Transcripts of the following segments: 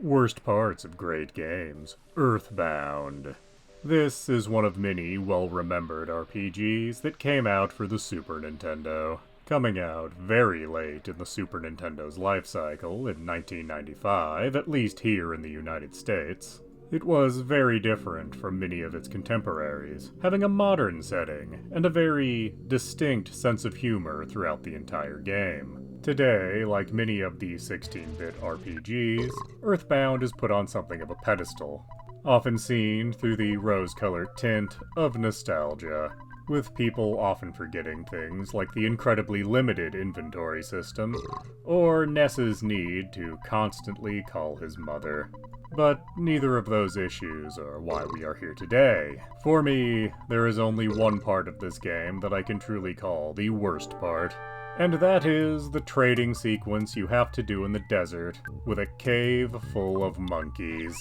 Worst parts of great games. Earthbound. This is one of many well-remembered RPGs that came out for the Super Nintendo, coming out very late in the Super Nintendo's life cycle in 1995, at least here in the United States. It was very different from many of its contemporaries, having a modern setting and a very distinct sense of humor throughout the entire game. Today, like many of the 16-bit RPGs, Earthbound is put on something of a pedestal, often seen through the rose-colored tint of nostalgia, with people often forgetting things like the incredibly limited inventory system, or Ness's need to constantly call his mother. But neither of those issues are why we are here today. For me, there is only one part of this game that I can truly call the worst part, and that is the trading sequence you have to do in the desert with a cave full of monkeys.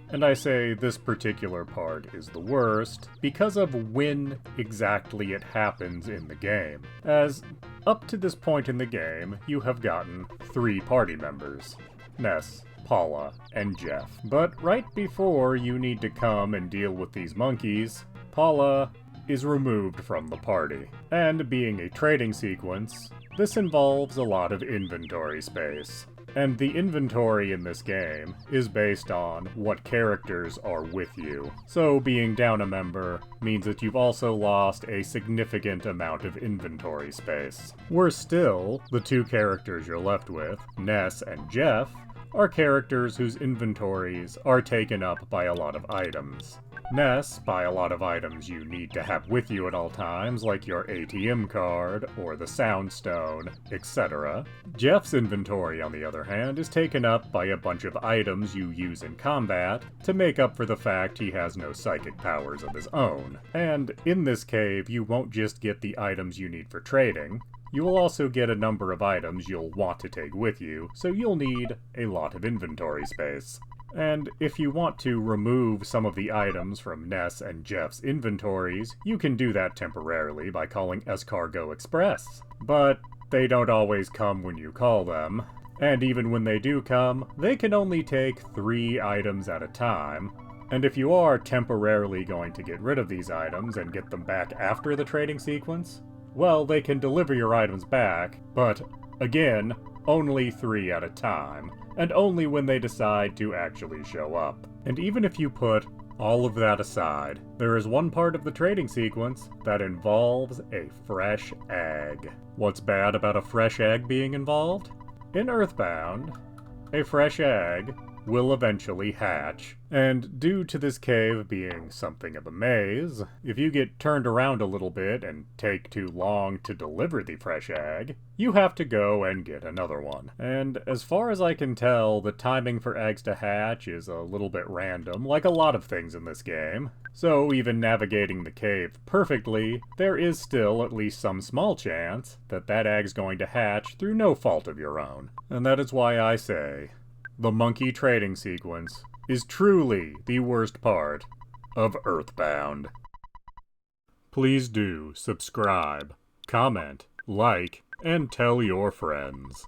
And I say this particular part is the worst because of when exactly it happens in the game, as up to this point in the game, you have gotten 3 party members: Ness, Paula, and Jeff. But right before you need to come and deal with these monkeys, Paula is removed from the party. And being a trading sequence, this involves a lot of inventory space. And the inventory in this game is based on what characters are with you. So being down a member means that you've also lost a significant amount of inventory space. Worse still, the 2 characters you're left with, Ness and Jeff, are characters whose inventories are taken up by a lot of items. Ness, by a lot of items you need to have with you at all times, like your ATM card, or the Sound Stone, etc. Jeff's inventory, on the other hand, is taken up by a bunch of items you use in combat to make up for the fact he has no psychic powers of his own. And in this cave, you won't just get the items you need for trading, you will also get a number of items you'll want to take with you, so you'll need a lot of inventory space. And if you want to remove some of the items from Ness and Jeff's inventories, you can do that temporarily by calling Escargot Express. But they don't always come when you call them, and even when they do come, they can only take 3 items at a time. And if you are temporarily going to get rid of these items and get them back after the trading sequence, well, they can deliver your items back, but again, only 3 at a time, and only when they decide to actually show up. And even if you put all of that aside, there is one part of the trading sequence that involves a fresh egg. What's bad about a fresh egg being involved? In Earthbound, a fresh egg will eventually hatch, and due to this cave being something of a maze, if you get turned around a little bit and take too long to deliver the fresh egg, you have to go and get another one. And as far as I can tell, the timing for eggs to hatch is a little bit random, like a lot of things in this game. So even navigating the cave perfectly, there is still at least some small chance that that egg's going to hatch through no fault of your own. And that is why I say, the monkey trading sequence is truly the worst part of Earthbound. Please do subscribe, comment, like, and tell your friends.